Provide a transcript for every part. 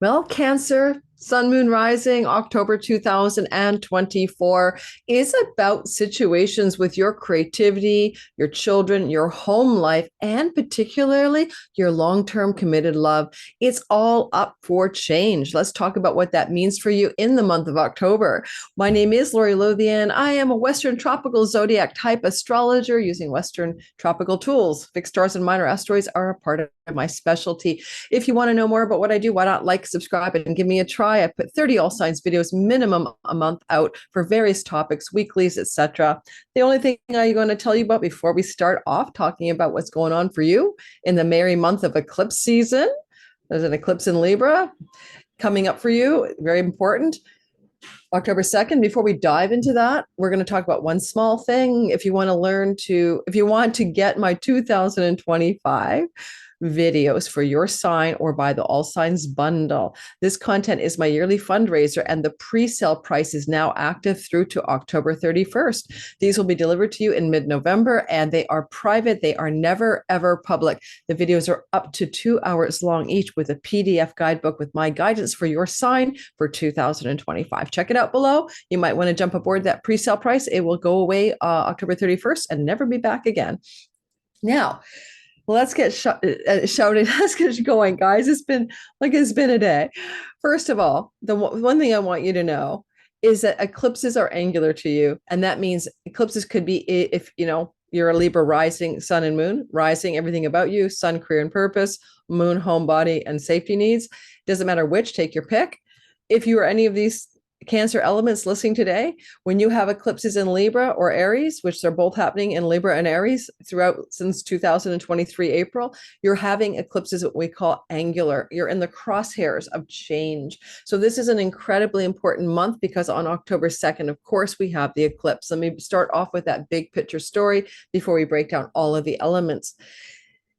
Well, Cancer, Sun Moon Rising, October 2024 is about situations with your creativity, your children, your home life, and particularly your long term committed love. It's all up for change. Let's talk about what that means for you in the month of October. My name is Lori Lothian. I am a Western tropical zodiac type astrologer using Western tropical tools. Fixed stars and minor asteroids are a part of my specialty. If you want to know more about what I do, why not like, subscribe, and give me a try? I put 30 all signs videos minimum a month out for various topics, weeklies, etc. The only thing I'm going to tell you about before we start off talking about what's going on for you in the merry month of eclipse season. There's an eclipse in Libra coming up for you, very important. October 2nd. Before we dive into that, we're going to talk about one small thing. If you want to get my 2025 videos for your sign or buy the All Signs bundle. This content is my yearly fundraiser, and the pre-sale price is now active through to October 31st. These will be delivered to you in mid-November, and they are private. They are never, ever public. The videos are up to 2 hours long each with a PDF guidebook with my guidance for your sign for 2025. Check it out below. You might want to jump aboard that pre-sale price. It will go away October 31st and never be back again. Now, let's get shouting. Let's get going, guys. It's been a day. First of all, the one thing I want you to know is that eclipses are angular to you. And that means eclipses could be, if you're a Libra rising, sun and moon, rising, everything about you, sun, career and purpose, moon, home, body, and safety needs. Doesn't matter which, take your pick. If you are any of these Cancer elements listening today, when you have eclipses in Libra or Aries, which they're both happening in Libra and Aries throughout since 2023 April, you're having eclipses what we call angular. You're in the crosshairs of change. So this is an incredibly important month because on October 2nd, of course, we have the eclipse. Let me start off with that big picture story before we break down all of the elements.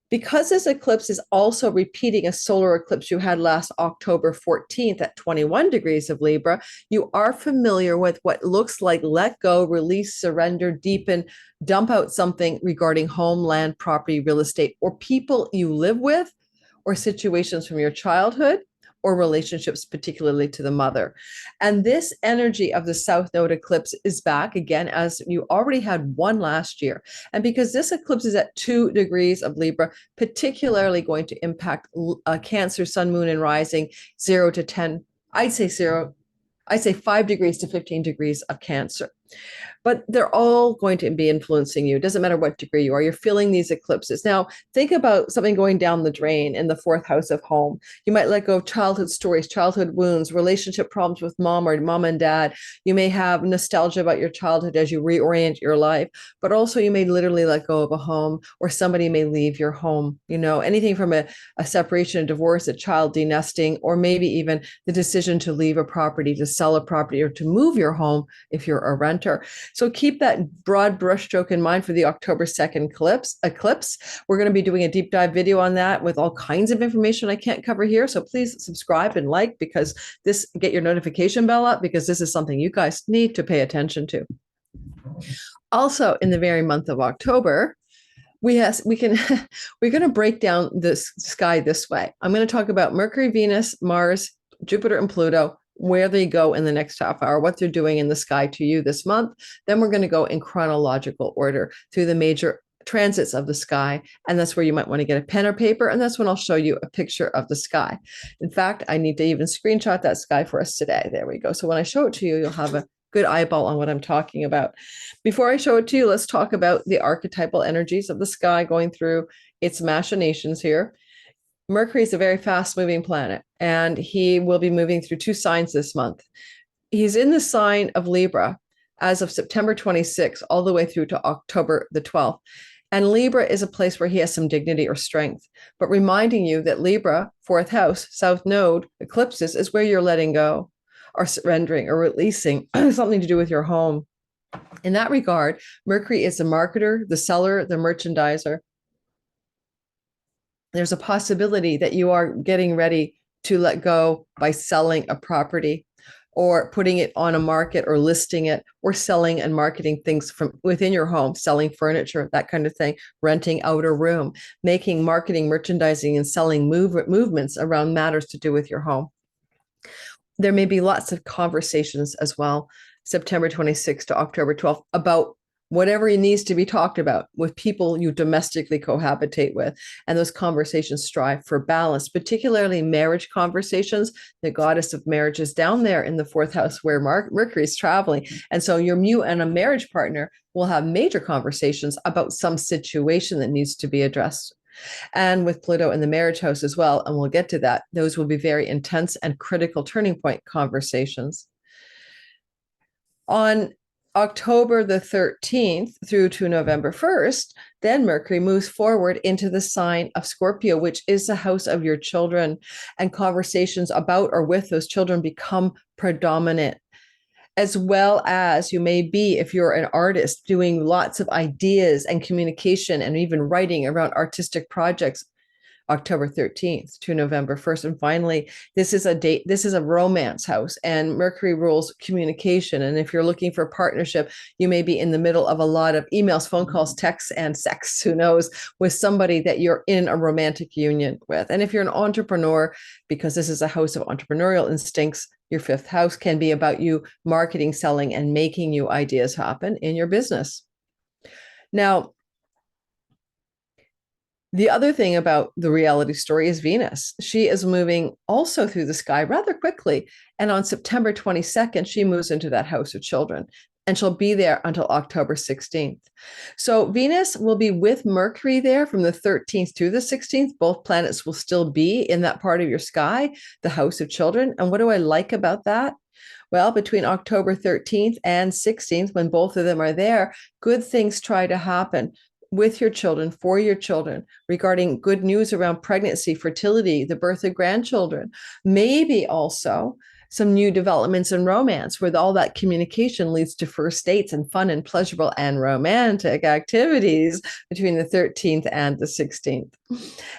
Because this eclipse is also repeating a solar eclipse you had last October 14th at 21 degrees of Libra, you are familiar with what looks like let go, release, surrender, deepen, dump out something regarding homeland, property, real estate, or people you live with, or situations from your childhood, or relationships, particularly to the mother. And this energy of the South Node eclipse is back again, as you already had one last year. And because this eclipse is at 2 degrees of Libra, particularly going to impact Cancer, Sun, Moon, and Rising, 0 to 10, I'd say 5 degrees to 15 degrees of Cancer. But they're all going to be influencing you. It doesn't matter what degree you are. You're feeling these eclipses. Now, think about something going down the drain in the 4th house of home. You might let go of childhood stories, childhood wounds, relationship problems with mom or mom and dad. You may have nostalgia about your childhood as you reorient your life, but also you may literally let go of a home, or somebody may leave your home. Anything from a separation, a divorce, a child denesting, or maybe even the decision to leave a property, to sell a property, or to move your home if you're a renter. So keep that broad brushstroke in mind for the October 2nd eclipse. We're going to be doing a deep dive video on that with all kinds of information I can't cover here. So please subscribe and like, because get your notification bell up, because this is something you guys need to pay attention to. Also, in the very month of October, we're going to break down the sky this way. I'm going to talk about Mercury, Venus, Mars, Jupiter, and Pluto, where they go in the next half hour, what they're doing in the sky to you this month. Then we're going to go in chronological order through the major transits of the sky. And that's where you might want to get a pen or paper. And that's when I'll show you a picture of the sky. In fact, I need to even screenshot that sky for us today. There we go. So when I show it to you, you'll have a good eyeball on what I'm talking about. Before I show it to you, let's talk about the archetypal energies of the sky going through its machinations here. Mercury is a very fast-moving planet, and he will be moving through 2 signs this month. He's in the sign of Libra as of September 26th, all the way through to October the 12th. And Libra is a place where he has some dignity or strength, but reminding you that Libra, 4th house, South Node, eclipses is where you're letting go or surrendering or releasing something to do with your home. In that regard, Mercury is the marketer, the seller, the merchandiser. There's a possibility that you are getting ready to let go by selling a property, or putting it on a market, or listing it, or selling and marketing things from within your home, selling furniture, that kind of thing, renting out a room, making marketing, merchandising, and selling movements around matters to do with your home. There may be lots of conversations as well, September 26th to October 12th, about whatever needs to be talked about with people you domestically cohabitate with. And those conversations strive for balance, particularly marriage conversations. The goddess of marriage is down there in the fourth house where Mercury is traveling. And so you and a marriage partner will have major conversations about some situation that needs to be addressed. And with Pluto in the marriage house as well, and we'll get to that, those will be very intense and critical turning point conversations. On October the 13th through to November 1st, then Mercury moves forward into the sign of Scorpio, which is the house of your children, and conversations about or with those children become predominant, as well as you may be, if you're an artist, doing lots of ideas and communication and even writing around artistic projects, October 13th to November 1st. And finally, this is a romance house, and Mercury rules communication. And if you're looking for a partnership, you may be in the middle of a lot of emails, phone calls, texts, and sex, who knows, with somebody that you're in a romantic union with. And if you're an entrepreneur, because this is a house of entrepreneurial instincts, your fifth house can be about you marketing, selling, and making new ideas happen in your business. Now, the other thing about the reality story is Venus. She is moving also through the sky rather quickly. And on September 22nd, she moves into that house of children, and she'll be there until October 16th. So Venus will be with Mercury there from the 13th to the 16th. Both planets will still be in that part of your sky, the house of children. And what do I like about that? Well, between October 13th and 16th, when both of them are there, good things try to happen with your children, for your children, regarding good news around pregnancy, fertility, the birth of grandchildren, maybe also some new developments in romance, where all that communication leads to first dates and fun and pleasurable and romantic activities between the 13th and the 16th.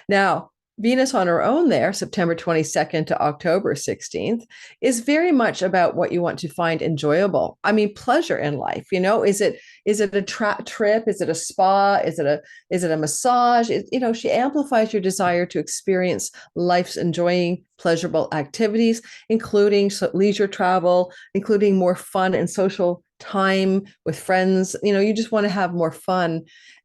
Now, Venus on her own there, September 22nd to October 16th, is very much about what you want to find enjoyable. I mean, pleasure in life. You know, is it a trip? Is it a spa? Is it a massage? She amplifies your desire to experience life's enjoying pleasurable activities, including leisure travel, including more fun and social time with friends. You just want to have more fun.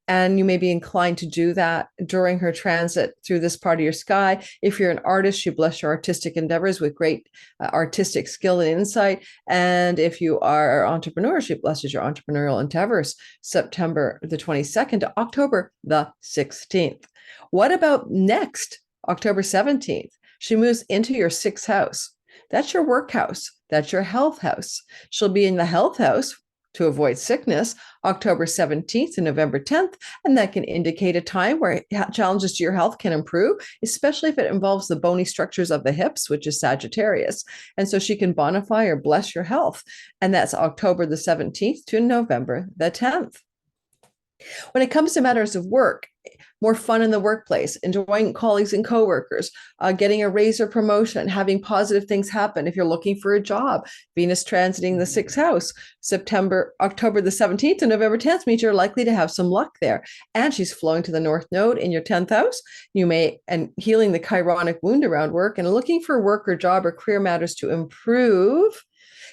And you may be inclined to do that during her transit through this part of your sky. If you're an artist, you bless your artistic endeavors with great artistic skill and insight. And if you are an entrepreneur, she blesses your entrepreneurial endeavors, September the 22nd to October the 16th. What about next, October 17th? She moves into your sixth house. That's your work house. That's your health house. She'll be in the health house to avoid sickness, October 17th to November 10th, and that can indicate a time where challenges to your health can improve, especially if it involves the bony structures of the hips, which is Sagittarius. And so she can bonify or bless your health, and that's October the 17th to November the 10th. When it comes to matters of work, more fun in the workplace, enjoying colleagues and coworkers, getting a raise or promotion, having positive things happen. If you're looking for a job, Venus transiting the sixth house, October the 17th to November 10th means you're likely to have some luck there. And she's flowing to the North Node in your 10th house. And healing the chironic wound around work, and looking for work or job or career matters to improve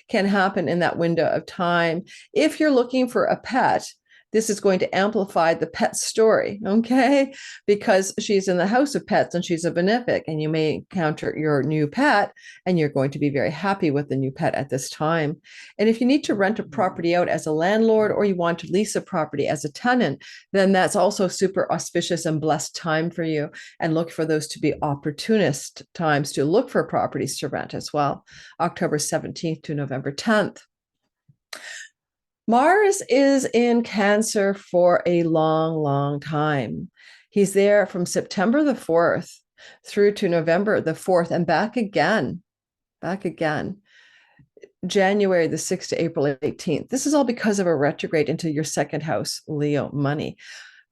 can happen in that window of time. If you're looking for a pet, this is going to amplify the pet story, okay? Because she's in the house of pets and she's a benefic, and you may encounter your new pet and you're going to be very happy with the new pet at this time. And if you need to rent a property out as a landlord, or you want to lease a property as a tenant, then that's also super auspicious and blessed time for you. And look for those to be opportunist times to look for properties to rent as well, October 17th to November 10th. Mars is in Cancer for a long, long time. He's there from September the 4th through to November the 4th, and back again, January the 6th to April 18th. This is all because of a retrograde into your second house, Leo money.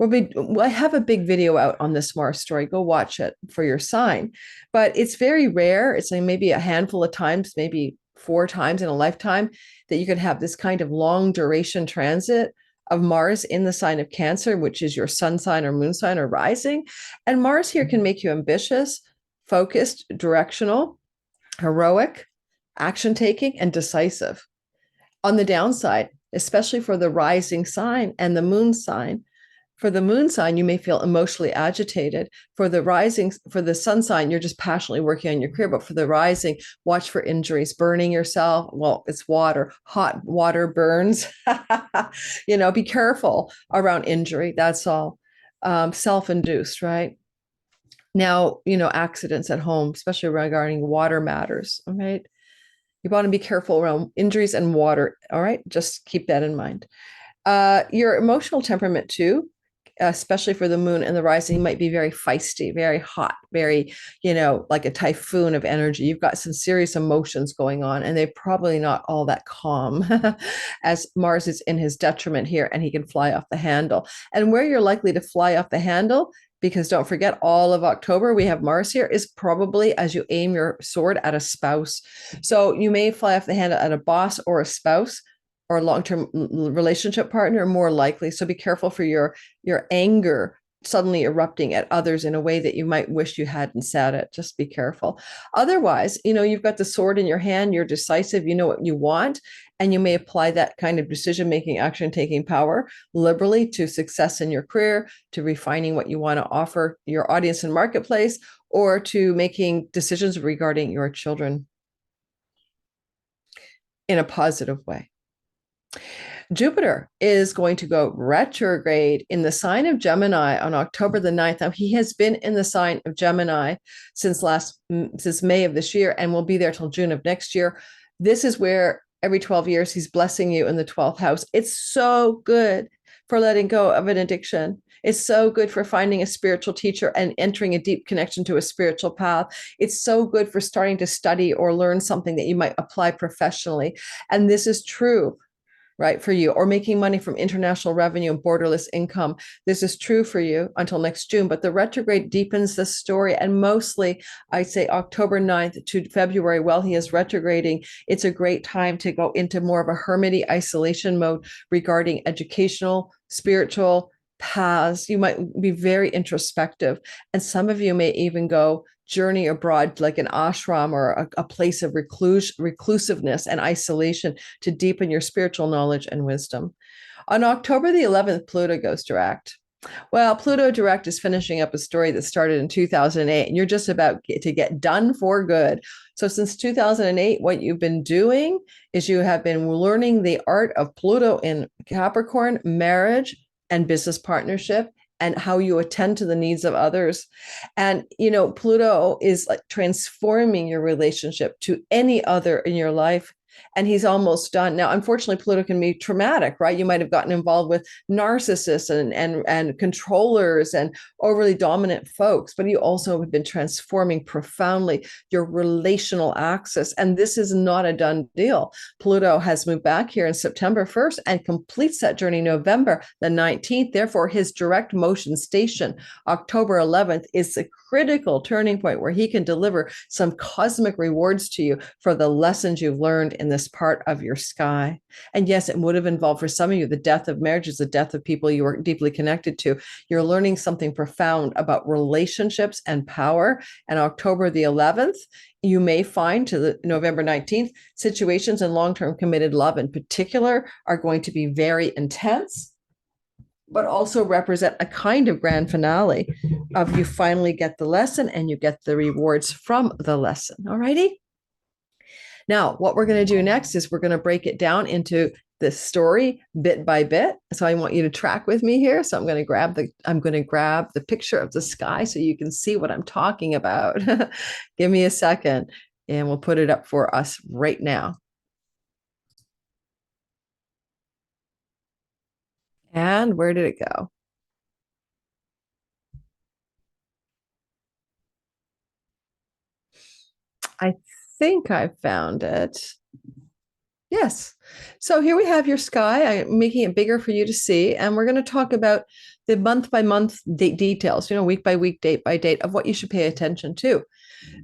I have a big video out on this Mars story. Go watch it for your sign. But it's very rare. It's like maybe a handful of times, maybe 4 times in a lifetime, that you can have this kind of long duration transit of Mars in the sign of Cancer, which is your sun sign or moon sign or rising. And Mars here can make you ambitious, focused, directional, heroic, action taking, and decisive. On the downside, especially for the rising sign and the moon sign, for the moon sign, you may feel emotionally agitated. For the sun sign, you're just passionately working on your career. But for the rising, watch for injuries, burning yourself. Well, it's water, hot water burns. Be careful around injury. That's all. Self-induced, right? Now, accidents at home, especially regarding water matters. All right. You want to be careful around injuries and water. All right. Just keep that in mind. Your emotional temperament too, especially for the moon and the rising, might be very feisty, very hot, very, like a typhoon of energy. You've got some serious emotions going on, and they're probably not all that calm as Mars is in his detriment here, and he can fly off the handle. And where you're likely to fly off the handle, because don't forget, all of October, we have Mars here, is probably as you aim your sword at a spouse. So you may fly off the handle at a boss or a spouse, or a long-term relationship partner, more likely. So be careful for your anger suddenly erupting at others in a way that you might wish you hadn't said it. Just be careful. Otherwise, you've got the sword in your hand, you're decisive, you know what you want, and you may apply that kind of decision-making, action-taking power liberally to success in your career, to refining what you want to offer your audience and marketplace, or to making decisions regarding your children in a positive way. Jupiter is going to go retrograde in the sign of Gemini on October the 9th. Now, he has been in the sign of Gemini since May of this year, and will be there till June of next year. This is where every 12 years he's blessing you in the 12th house. It's so good for letting go of an addiction. It's so good for finding a spiritual teacher and entering a deep connection to a spiritual path. It's so good for starting to study or learn something that you might apply professionally. And this is true, right, for you, or making money from international revenue and borderless income. This is true for you until next June, but the retrograde deepens the story. And mostly, I'd say October 9th to February, while he is retrograding, it's a great time to go into more of a hermity isolation mode regarding educational, spiritual paths. You might be very introspective. And some of you may even go journey abroad, like an ashram or a place of reclusiveness and isolation, to deepen your spiritual knowledge and wisdom. On October the 11th, Pluto goes direct. Well, Pluto direct is finishing up a story that started in 2008, and you're just about to get done for good. So since 2008, what you've been doing is you have been learning the art of Pluto in Capricorn, marriage and business partnership, and how you attend to the needs of others. And, Pluto is like transforming your relationship to any other in your life. And he's almost done. Now, unfortunately, Pluto can be traumatic, right? You might have gotten involved with narcissists and controllers and overly dominant folks, but you also have been transforming profoundly your relational axis. And this is not a done deal. Pluto has moved back here in September 1st and completes that journey November the 19th. Therefore, his direct motion station, October 11th, is a critical turning point where he can deliver some cosmic rewards to you for the lessons you've learned in this part of your sky. And yes, it would have involved for some of you the death of marriages, the death of people you were deeply connected to. You're learning something profound about relationships and power. And October the 11th, you may find to the November 19th, situations in long-term committed love in particular are going to be very intense, but also represent a kind of grand finale of you finally get the lesson and you get the rewards from the lesson. All righty. Now, what we're going to do next is we're going to break it down into the story bit by bit. So I want you to track with me here. So I'm going to grab the picture of the sky so you can see what I'm talking about. Give me a second and we'll put it up for us right now. And where did it go? I think I found it. Yes. So here we have your sky. I'm making it bigger for you to see. And we're going to talk about the month by month details, week by week, date by date of what you should pay attention to.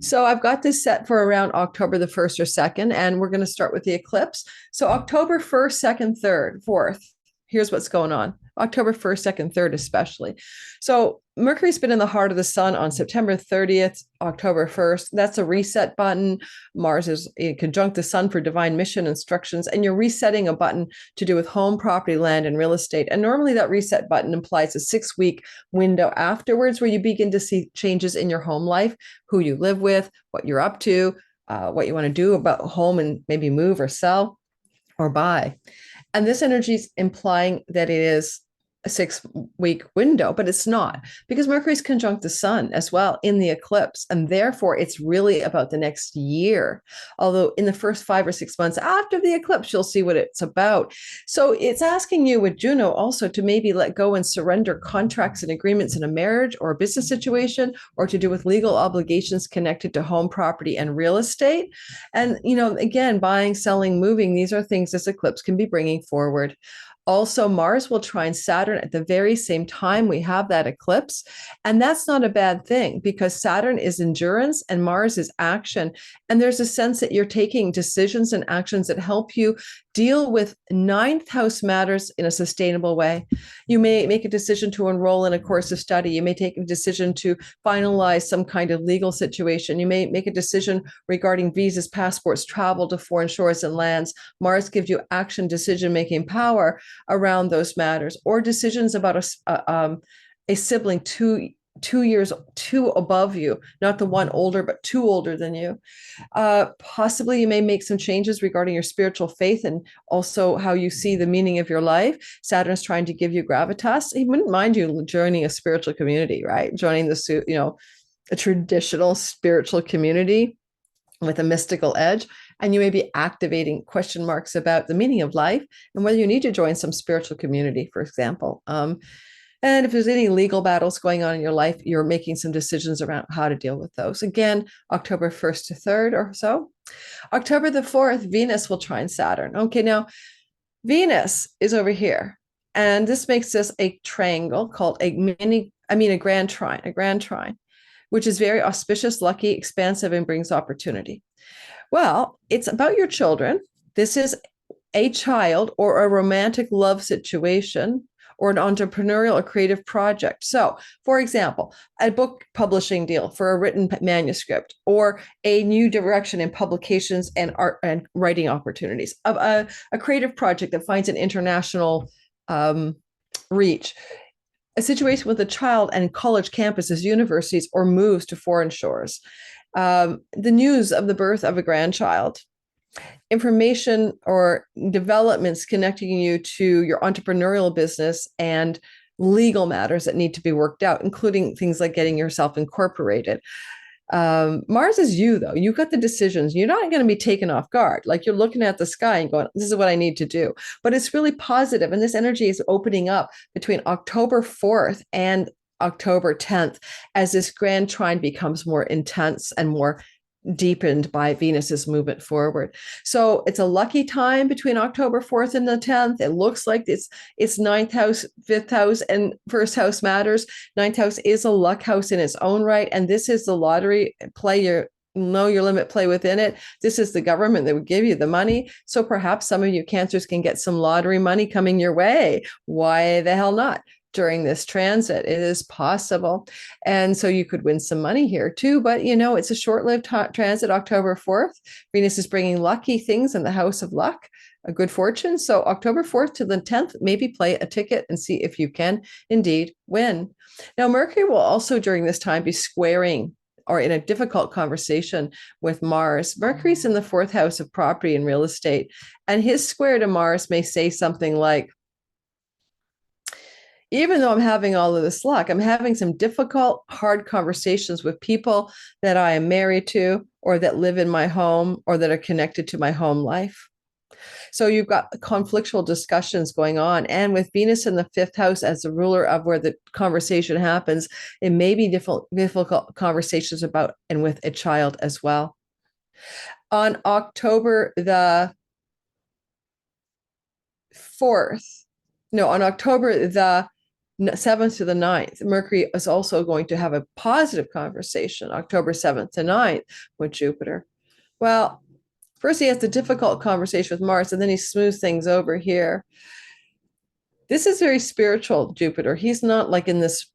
So I've got this set for around October the 1st or 2nd, and we're going to start with the eclipse. So October 1st, 2nd, 3rd, 4th. Here's what's going on. October 1st, 2nd, 3rd, especially. So Mercury's been in the heart of the sun on September 30th, October 1st. That's a reset button. Mars is conjunct the sun for divine mission instructions, and you're resetting a button to do with home, property, land, and real estate. And normally that reset button implies a 6-week window afterwards where you begin to see changes in your home life, who you live with, what you're up to, what you want to do about home and maybe move or sell or buy. And this energy is implying that it is a 6-week window, but it's not, because Mercury's conjunct the sun as well in the eclipse. And therefore it's really about the next year. Although in the first 5 or 6 months after the eclipse, you'll see what it's about. So it's asking you with Juno also to maybe let go and surrender contracts and agreements in a marriage or a business situation, or to do with legal obligations connected to home, property, and real estate. And, again, buying, selling, moving, these are things this eclipse can be bringing forward. Also, Mars will trine Saturn at the very same time we have that eclipse. And that's not a bad thing, because Saturn is endurance and Mars is action. And there's a sense that you're taking decisions and actions that help you deal with ninth house matters in a sustainable way. You may make a decision to enroll in a course of study. You may take a decision to finalize some kind of legal situation. You may make a decision regarding visas, passports, travel to foreign shores and lands. Mars gives you action, decision-making power around those matters, or decisions about a sibling two years above you, not the one older, but 2 older than you. Possibly you may make some changes regarding your spiritual faith and also how you see the meaning of your life. Saturn's trying to give you gravitas. He wouldn't mind you joining a spiritual community, right? Joining a traditional spiritual community with a mystical edge. And you may be activating question marks about the meaning of life and whether you need to join some spiritual community, for example. And if there's any legal battles going on in your life, you're making some decisions around how to deal with those. Again, October 1st to 3rd or so. October the 4th, Venus will trine Saturn. Okay, now Venus is over here. And this makes this a triangle called a grand trine, which is very auspicious, lucky, expansive, and brings opportunity. Well, it's about your children. This is a child or a romantic love situation, or an entrepreneurial or creative project. So, for example, a book publishing deal for a written manuscript, or a new direction in publications and art and writing opportunities, of a creative project that finds an international reach. A situation with a child and college campuses, universities, or moves to foreign shores. The news of the birth of a grandchild. Information or developments connecting you to your entrepreneurial business and legal matters that need to be worked out, including things like getting yourself incorporated. Mars is you, though. You've got the decisions. You're not going to be taken off guard. Like, you're looking at the sky and going, this is what I need to do. But it's really positive. And this energy is opening up between October 4th and October 10th as this grand trine becomes more intense and more deepened by Venus's movement forward. So it's a lucky time between October 4th and the 10th. It looks like it's ninth house, fifth house, and first house matters. Ninth house is a luck house in its own right. And this is the lottery play, your know your limit play within it. This is the government that would give you the money. So perhaps some of you Cancers can get some lottery money coming your way. Why the hell not? During this transit, it is possible. And so you could win some money here too, but it's a short-lived transit. October 4th, Venus is bringing lucky things in the house of luck, a good fortune. So October 4th to the 10th, maybe play a ticket and see if you can indeed win. Now, Mercury will also during this time be squaring or in a difficult conversation with Mars. Mercury's in the 4th house of property and real estate, and his square to Mars may say something like, even though I'm having all of this luck, I'm having some difficult, hard conversations with people that I am married to, or that live in my home, or that are connected to my home life. So you've got conflictual discussions going on. And with Venus in the 5th house as the ruler of where the conversation happens, it may be difficult conversations about and with a child as well. On October the 7th to the 9th, Mercury is also going to have a positive conversation, October 7th to 9th, with Jupiter. Well, first he has the difficult conversation with Mars, and then he smooths things over here. This is very spiritual, Jupiter. He's not like in this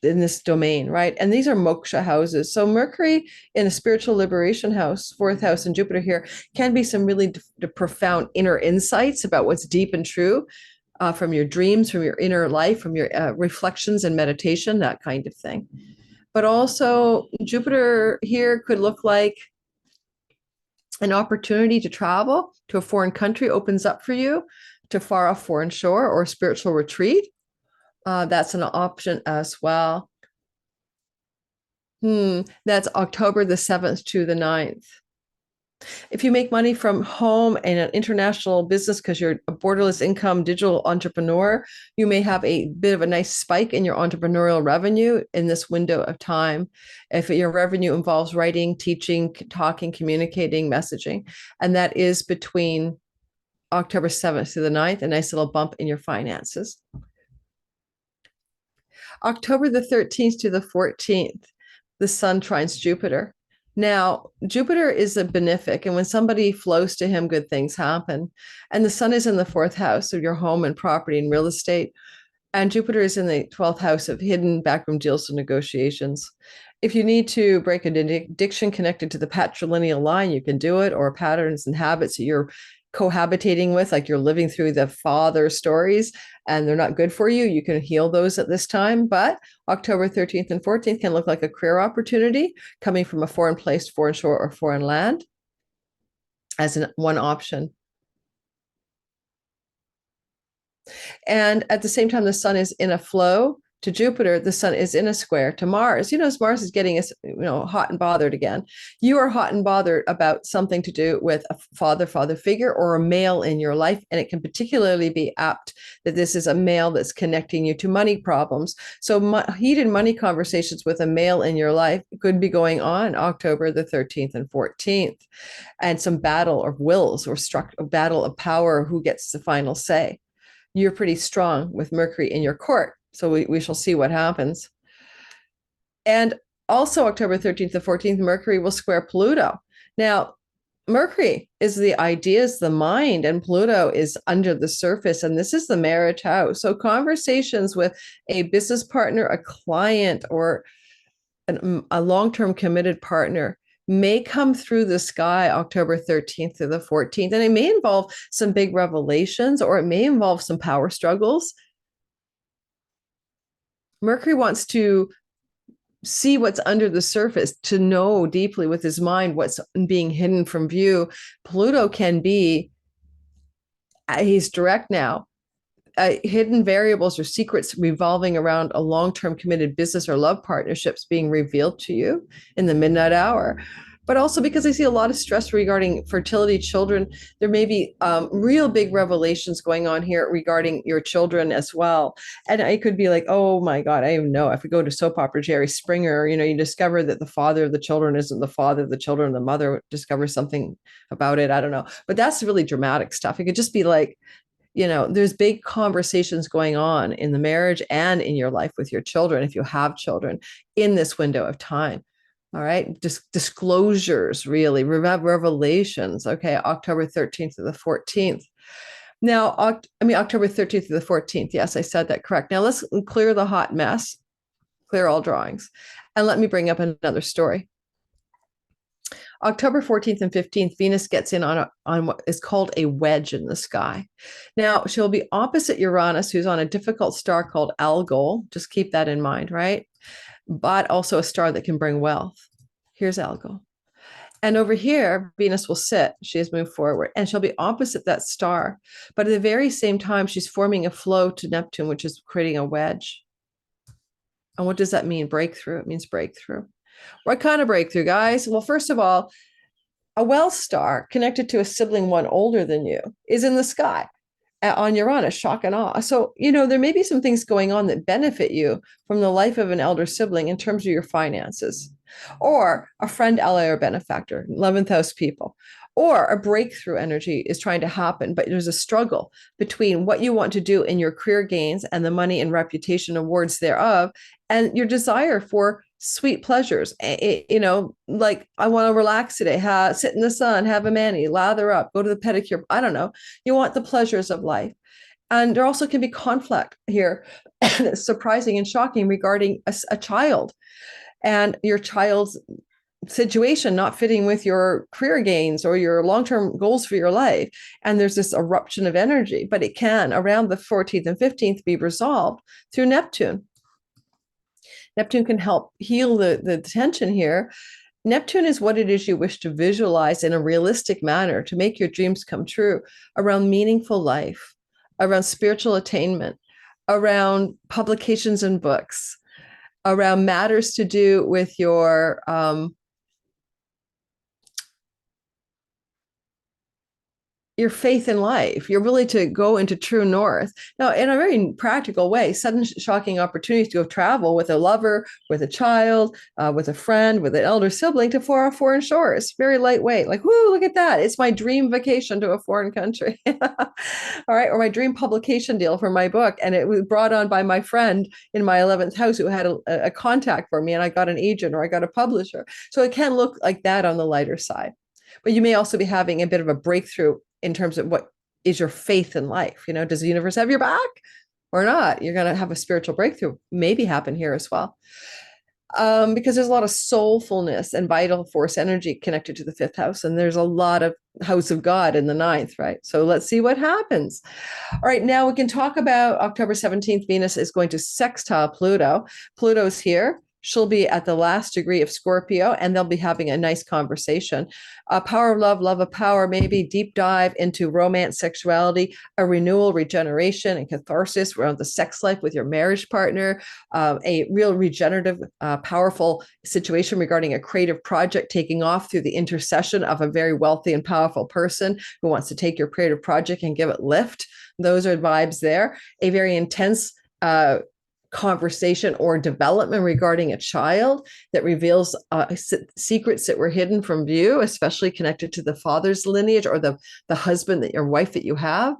in this domain, right? And these are moksha houses. So Mercury in a spiritual liberation house, fourth house, and Jupiter here can be some really profound inner insights about what's deep and true from your dreams, from your inner life, from your reflections and meditation, that kind of thing. But also Jupiter here could look like an opportunity to travel to a foreign country opens up for you, to far off foreign shore or spiritual retreat. That's an option as well. That's October the 7th to the 9th. If you make money from home in an international business because you're a borderless income digital entrepreneur, you may have a bit of a nice spike in your entrepreneurial revenue in this window of time. If your revenue involves writing, teaching, talking, communicating, messaging, and that is between October 7th to the 9th, a nice little bump in your finances. October the 13th to the 14th, the sun trines Jupiter. Now, Jupiter is a benefic, and when somebody flows to him, good things happen. And the sun is in the fourth house of your home and property and real estate. And Jupiter is in the 12th house of hidden backroom deals and negotiations. If you need to break an addiction connected to the patrilineal line, you can do it, or patterns and habits that you're cohabitating with, like you're living through the father stories and they're not good for you, you can heal those at this time. But October 13th and 14th can look like a career opportunity coming from a foreign place, foreign shore, or foreign land as one option. And at the same time, the sun is in a flow to Jupiter, the sun is in a square to Mars. As Mars is getting us, hot and bothered again. You are hot and bothered about something to do with a father figure or a male in your life. And it can particularly be apt that this is a male that's connecting you to money problems. So heated money conversations with a male in your life could be going on October the 13th and 14th. And some battle of wills or a battle of power, who gets the final say. You're pretty strong with Mercury in your court. So we shall see what happens. And also October 13th to 14th, Mercury will square Pluto. Now, Mercury is the ideas, the mind, and Pluto is under the surface. And this is the marriage house. So conversations with a business partner, a client, or a long-term committed partner may come through the sky October 13th to the 14th. And it may involve some big revelations, or it may involve some power struggles. Mercury wants to see what's under the surface, to know deeply with his mind what's being hidden from view. Pluto can be, he's direct now, hidden variables or secrets revolving around a long-term committed business or love partnerships being revealed to you in the midnight hour. But also because I see a lot of stress regarding fertility, children, there may be real big revelations going on here regarding your children as well. And I could be like, oh my God, I don't know. If we go to soap opera Jerry Springer, you discover that the father of the children isn't the father of the children. The mother discovers something about it. I don't know. But that's really dramatic stuff. It could just be like, there's big conversations going on in the marriage and in your life with your children, if you have children, in this window of time. All right. Disclosures, really, revelations. Okay. October 13th to the 14th. Now, October 13th to the 14th. Yes, I said that correct. Now let's clear the hot mess, clear all drawings. And let me bring up another story. October 14th and 15th, Venus gets in on what is called a wedge in the sky. Now, she'll be opposite Uranus, who's on a difficult star called Algol. Just keep that in mind, right? But also a star that can bring wealth. Here's Algol. And over here, Venus will sit. She has moved forward, and she'll be opposite that star. But at the very same time, she's forming a flow to Neptune, which is creating a wedge. And what does that mean? Breakthrough. It means breakthrough. What kind of breakthrough, guys? Well, first of all, a well star connected to a sibling one older than you is in the sky on Uranus, shock and awe. So, there may be some things going on that benefit you from the life of an elder sibling in terms of your finances, or a friend, ally, or benefactor, 11th house people, or a breakthrough energy is trying to happen, but there's a struggle between what you want to do in your career gains and the money and reputation awards thereof, and your desire for sweet pleasures. Like, I want to relax today, sit in the sun, have a mani, lather up, go to the pedicure. I don't know. You want the pleasures of life. And there also can be conflict here, surprising and shocking regarding a child and your child's situation not fitting with your career gains or your long-term goals for your life. And there's this eruption of energy, but it can, around the 14th and 15th, be resolved through Neptune. Neptune can help heal the tension here. Neptune is what it is you wish to visualize in a realistic manner to make your dreams come true around meaningful life, around spiritual attainment, around publications and books, around matters to do with your faith in life. You're really to go into true north. Now, in a very practical way, sudden shocking opportunities to go travel with a lover, with a child, with a friend, with an elder sibling to foreign shores. Very lightweight. Like, whoo, look at that. It's my dream vacation to a foreign country. All right. Or my dream publication deal for my book. And it was brought on by my friend in my 11th house who had a contact for me, and I got an agent or I got a publisher. So it can look like that on the lighter side. But you may also be having a bit of a breakthrough in terms of what is your faith in life. Does the universe have your back or not? You're going to have a spiritual breakthrough maybe happen here as well. Because there's a lot of soulfulness and vital force energy connected to the 5th house. And there's a lot of house of God in the 9th, right? So let's see what happens. All right, now we can talk about October 17th. Venus is going to sextile Pluto. Pluto's here. She'll be at the last degree of Scorpio, and they'll be having a nice conversation. Power of love, love of power, maybe deep dive into romance, sexuality, a renewal, regeneration, and catharsis around the sex life with your marriage partner, a real regenerative, powerful situation regarding a creative project taking off through the intercession of a very wealthy and powerful person who wants to take your creative project and give it lift. Those are vibes there. A very intense conversation or development regarding a child that reveals secrets that were hidden from view, especially connected to the father's lineage or the husband, that your wife that you have,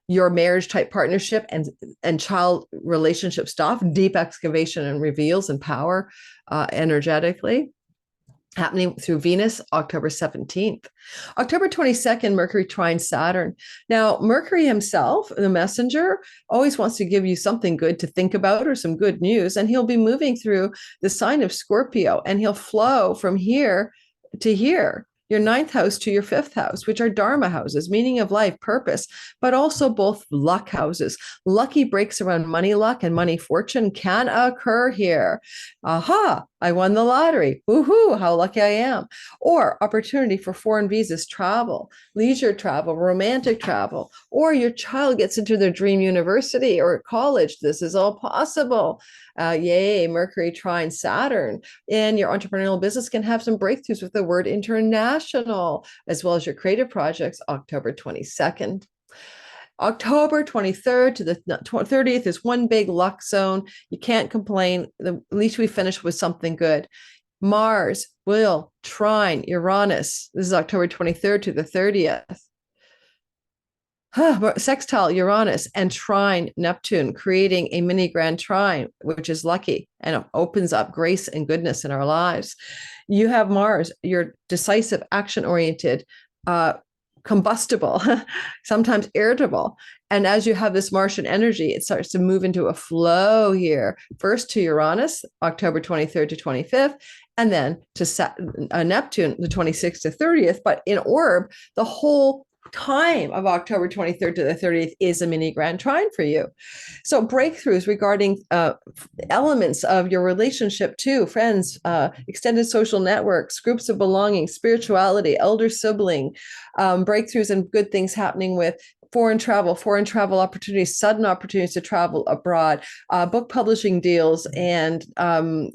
your marriage type partnership and child relationship stuff, deep excavation and reveals and power energetically. Happening through Venus, October 17th. October 22nd, Mercury trine Saturn. Now, Mercury himself, the messenger, always wants to give you something good to think about or some good news. And he'll be moving through the sign of Scorpio, and he'll flow from here to here, your 9th house to your 5th house, which are Dharma houses, meaning of life, purpose, but also both luck houses. Lucky breaks around money luck and money fortune can occur here. Aha, I won the lottery. Woohoo, how lucky I am. Or opportunity for foreign visas, travel, leisure travel, romantic travel, or your child gets into their dream university or college. This is all possible. Yay, Mercury trine Saturn. And your entrepreneurial business can have some breakthroughs with the word international, as well as your creative projects, October 22nd. October 23rd to the 30th is one big luck zone. You can't complain. At least we finished with something good. Mars will trine Uranus. This is October 23rd to the 30th. Sextile Uranus and trine Neptune, creating a mini grand trine, which is lucky and it opens up grace and goodness in our lives. You have Mars, you're decisive, action-oriented, combustible, sometimes irritable. And as you have this Martian energy, it starts to move into a flow here, first to Uranus, October 23rd to 25th, and then to Neptune, the 26th to 30th. But in orb, the whole time of October 23rd to the 30th is a mini grand trine for you. So breakthroughs regarding elements of your relationship to friends, extended social networks, groups of belonging, spirituality, elder sibling, breakthroughs and good things happening with foreign travel opportunities, sudden opportunities to travel abroad, book publishing deals, and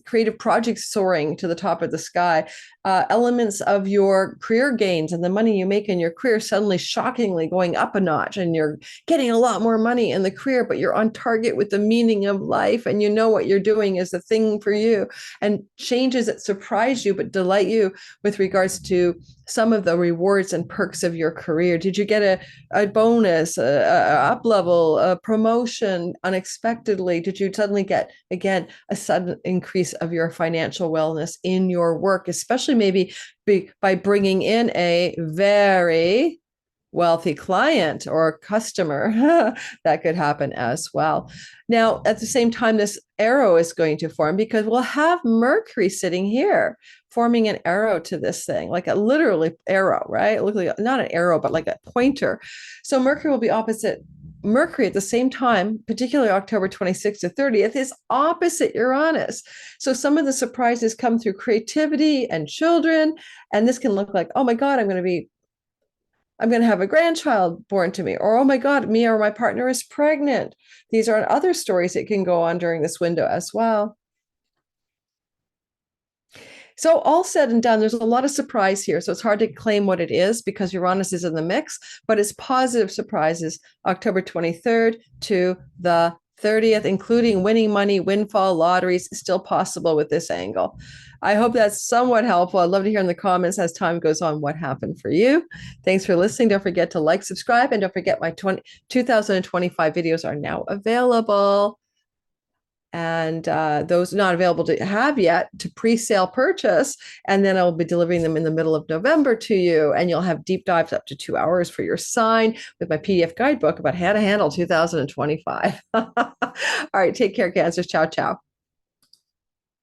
creative projects soaring to the top of the sky. Elements of your career gains and the money you make in your career suddenly shockingly going up a notch, and you're getting a lot more money in the career, but you're on target with the meaning of life, and you know what you're doing is the thing for you. And changes that surprise you but delight you with regards to some of the rewards and perks of your career. Did you get a bonus, a up level, a promotion unexpectedly? Did you suddenly get, again, a sudden increase of your financial wellness in your work, especially maybe by bringing in a very wealthy client or customer. That could happen as well. Now, at the same time, this arrow is going to form because we'll have Mercury sitting here, forming an arrow to this thing, like a literally arrow, right? Look like not an arrow, but like a pointer. So Mercury will be opposite Mercury at the same time, particularly October 26th to 30th, is opposite Uranus. So some of the surprises come through creativity and children. And this can look like, oh my God, I'm going to have a grandchild born to me, or oh my God, me or my partner is pregnant. These are other stories that can go on during this window as well. So all said and done, there's a lot of surprise here. So it's hard to claim what it is because Uranus is in the mix, but it's positive surprises October 23rd to the 30th, including winning money, windfall, lotteries, still possible with this angle. I hope that's somewhat helpful. I'd love to hear in the comments as time goes on what happened for you. Thanks for listening. Don't forget to like, subscribe, and don't forget my 2025 videos are now available. And those not available to have yet to pre-sale purchase. And then I'll be delivering them in the middle of November to you. And you'll have deep dives up to 2 hours for your sign with my PDF guidebook about how to handle 2025. All right, take care, Cancers. Ciao, ciao.